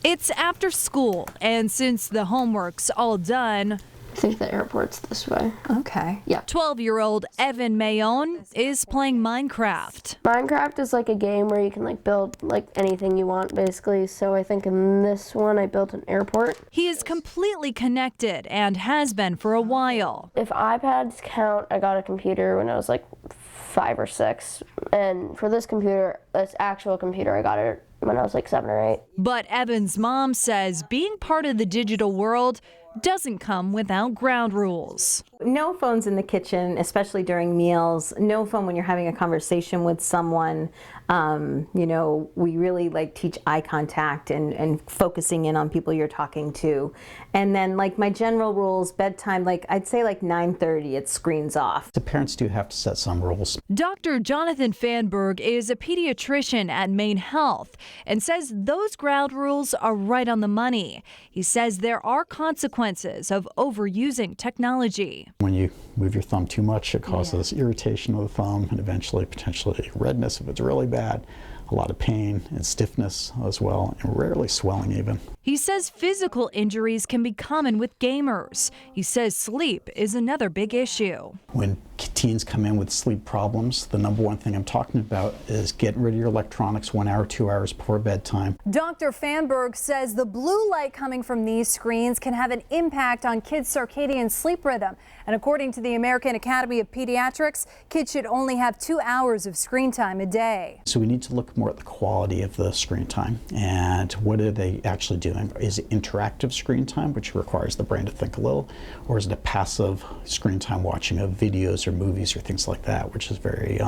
It's after school, and since the homework's all done, I think the airport's this way. Okay. Yeah. 12-year-old Evan Mayon is playing Minecraft. Minecraft is like a game where you can like build like anything you want basically. So I think in this one I built an airport. He is completely connected and has been for a while. If iPads count, I got a computer when I was like 5 or 6. And for this computer, this actual computer, I got it when I was like 7 or 8. But Evan's mom says being part of the digital world doesn't come without ground rules. No phones in the kitchen, especially during meals. No phone when you're having a conversation with someone. We really like teach eye contact and focusing in on people you're talking to. And then like my general rules, bedtime, like I'd say like 9:30, it's screens off. The parents do have to set some rules. Dr. Jonathan Fanberg is a pediatrician at Maine Health and says those ground rules are right on the money. He says there are consequences of overusing technology. When you move your thumb too much, it causes irritation of the thumb and eventually potentially redness if it's really bad, a lot of pain and stiffness as well, and rarely swelling even. He says physical injuries can be common with gamers. He says sleep is another big issue. When teens come in with sleep problems, the number one thing I'm talking about is getting rid of your electronics 1 hour, 2 hours before bedtime. Dr. Fanberg says the blue light coming from these screens can have an impact on kids' circadian sleep rhythm. And according to the American Academy of Pediatrics, kids should only have 2 hours of screen time a day. So we need to look more at the quality of the screen time and what are they actually doing. Is it interactive screen time, which requires the brain to think a little, or is it a passive screen time watching of videos or movies or things like that, which is very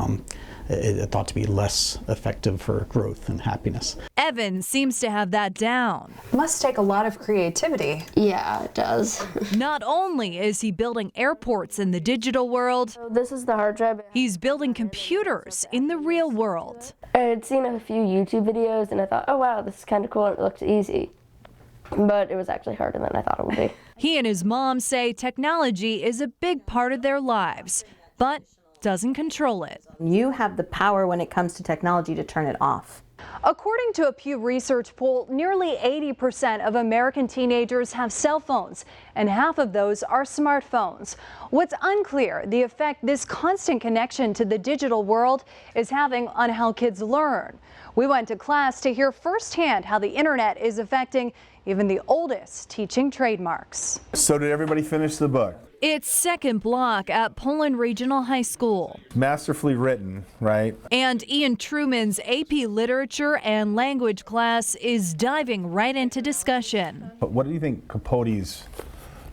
thought to be less effective for growth and happiness. Evan seems to have that down. Must take a lot of creativity. Yeah, it does. Not only is he building airports in the digital world, So this is the hard drive. he's building computers in the real world. I had seen a few YouTube videos and I thought, oh wow, this is kind of cool and it looks easy. But it was actually harder than I thought it would be. He and his mom say technology is a big part of their lives, but doesn't control it. You have the power when it comes to technology to turn it off. According to a Pew Research poll, nearly 80% of American teenagers have cell phones, and half of those are smartphones. What's unclear, the effect this constant connection to the digital world is having on how kids learn. We went to class to hear firsthand how the internet is affecting even the oldest teaching trademarks. So did everybody finish the book? It's second block at Poland Regional High School. Masterfully written, right? And Ian Truman's AP Literature and Language class is diving right into discussion. But what do you think Capote's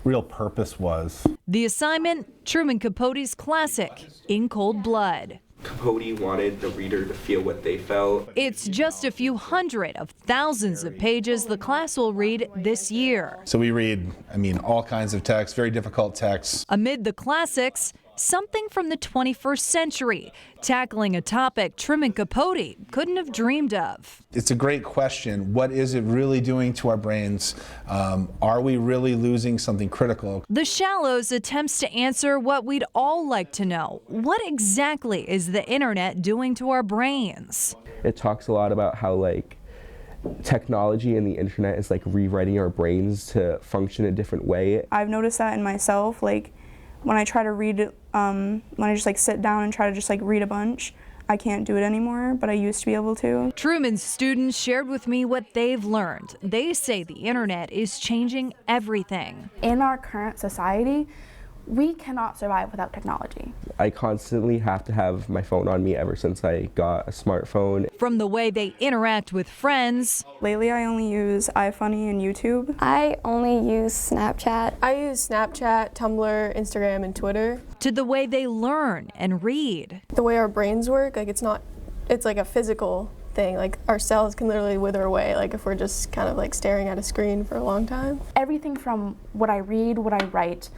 real purpose was? The assignment, Truman Capote's classic, In Cold Blood. Capote wanted the reader to feel what they felt. It's just a few hundred of thousands of pages the class will read this year. So we read, all kinds of texts, very difficult texts. Amid the classics, something from the 21st century, tackling a topic Truman Capote couldn't have dreamed of. It's a great question. What is it really doing to our brains? Are we really losing something critical? The Shallows attempts to answer what we'd all like to know. What exactly is the internet doing to our brains? It talks a lot about how technology and the internet is rewriting our brains to function a different way. I've noticed that in myself, when I try to read, when I just sit down and try to just read a bunch, I can't do it anymore, but I used to be able to. Truman's students shared with me what they've learned. They say the internet is changing everything. In our current society, we cannot survive without technology. I constantly have to have my phone on me ever since I got a smartphone. From the way they interact with friends. Lately, I only use iFunny and YouTube. I only use Snapchat. I use Snapchat, Tumblr, Instagram, and Twitter. To the way they learn and read. The way our brains work, it's like a physical thing. Our cells can literally wither away, if we're just kind of staring at a screen for a long time. Everything from what I read, what I write,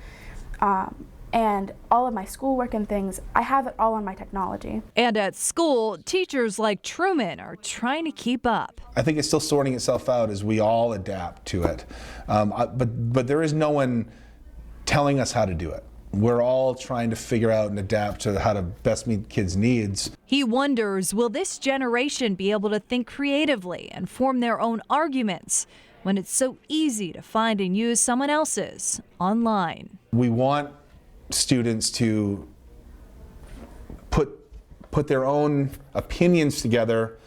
and all of my schoolwork and things, I have it all on my technology. And at school, teachers like Truman are trying to keep up. I think it's still sorting itself out as we all adapt to it. But there is no one telling us how to do it. We're all trying to figure out and adapt to how to best meet kids' needs. He wonders, will this generation be able to think creatively and form their own arguments? when it's so easy to find and use someone else's online. We want students to put their own opinions together,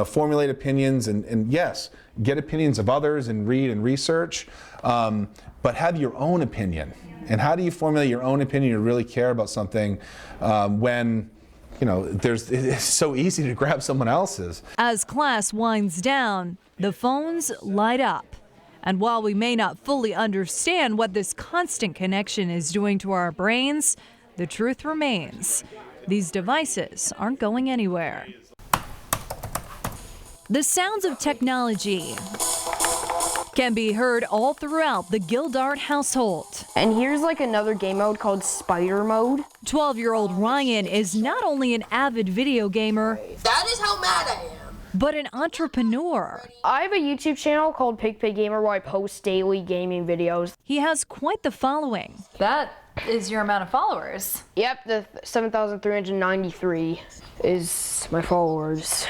formulate opinions, and yes, get opinions of others and read and research, but have your own opinion. And how do you formulate your own opinion to really care about something when it's so easy to grab someone else's? As class winds down, the phones light up. And while we may not fully understand what this constant connection is doing to our brains, the truth remains. These devices aren't going anywhere. The sounds of technology can be heard all throughout the Gildart household. And here's like another game mode called Spider Mode. 12-year-old Ryan is not only an avid video gamer, that is how mad I am, but an entrepreneur. I have a YouTube channel called Pig Gamer where I post daily gaming videos. He has quite the following. That is your amount of followers. Yep, the 7,393 is my followers.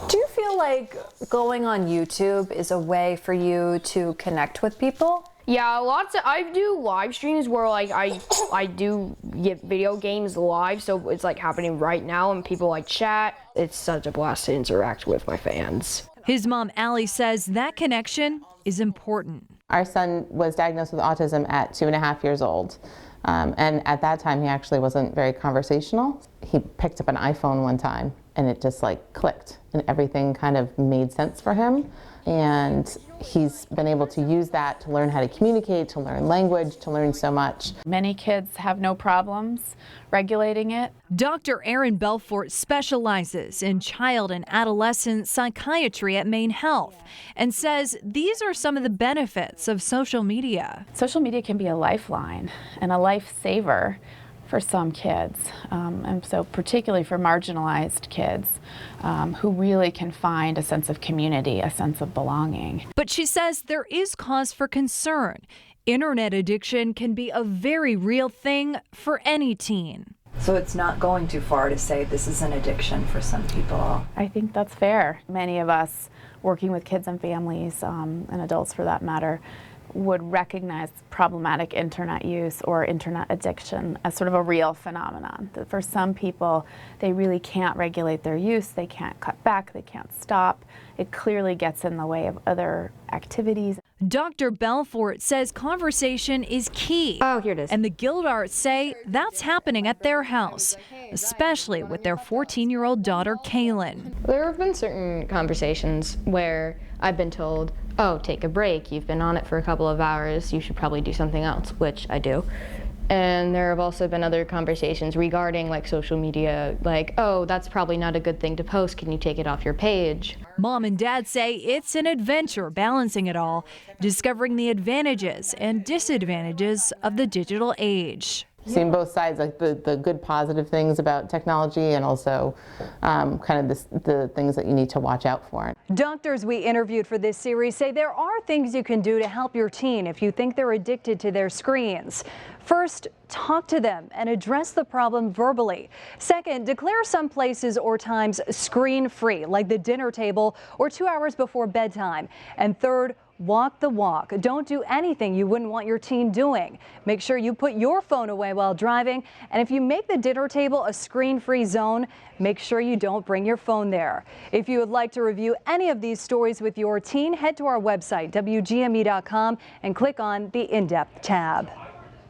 Do you feel like going on YouTube is a way for you to connect with people? Yeah, I do live streams where like I do get video games live, so it's like happening right now and people like chat. It's such a blast to interact with my fans. His mom, Allie, says that connection is important. Our son was diagnosed with autism at 2.5 years old. And at that time, he actually wasn't very conversational. He picked up an iPhone one time and it just like clicked and everything kind of made sense for him. And he's been able to use that to learn how to communicate, to learn language, to learn so much. Many kids have no problems regulating it. Dr. Erin Belfort specializes in child and adolescent psychiatry at Maine Health and says these are some of the benefits of social media. Social media can be a lifeline and a lifesaver for some kids, and so particularly for marginalized kids who really can find a sense of community, a sense of belonging. But she says there is cause for concern. Internet addiction can be a very real thing for any teen. So it's not going too far to say this is an addiction for some people. I think that's fair. Many of us working with kids and families, and adults for that matter, would recognize problematic internet use or internet addiction as sort of a real phenomenon. That for some people, they really can't regulate their use, they can't cut back, they can't stop. It clearly gets in the way of other activities. Dr. Belfort says conversation is key. Oh, here it is. And the Gildarts say that's happening at their house, especially with their 14-year-old daughter, Kaylin. There have been certain conversations where I've been told, oh, take a break. You've been on it for a couple of hours. You should probably do something else, which I do. And there have also been other conversations regarding like social media, like, oh, that's probably not a good thing to post. Can you take it off your page? Mom and dad say it's an adventure balancing it all, discovering the advantages and disadvantages of the digital age. Seeing both sides, like the good positive things about technology and also kind of the things that you need to watch out for. Doctors we interviewed for this series say there are things you can do to help your teen if you think they're addicted to their screens. First, talk to them and address the problem verbally. Second, declare some places or times screen-free, like the dinner table or 2 hours before bedtime. And third, walk the walk. Don't do anything you wouldn't want your teen doing. Make sure you put your phone away while driving. And if you make the dinner table a screen-free zone, make sure you don't bring your phone there. If you would like to review any of these stories with your teen, head to our website, WGME.com, and click on the In-Depth tab.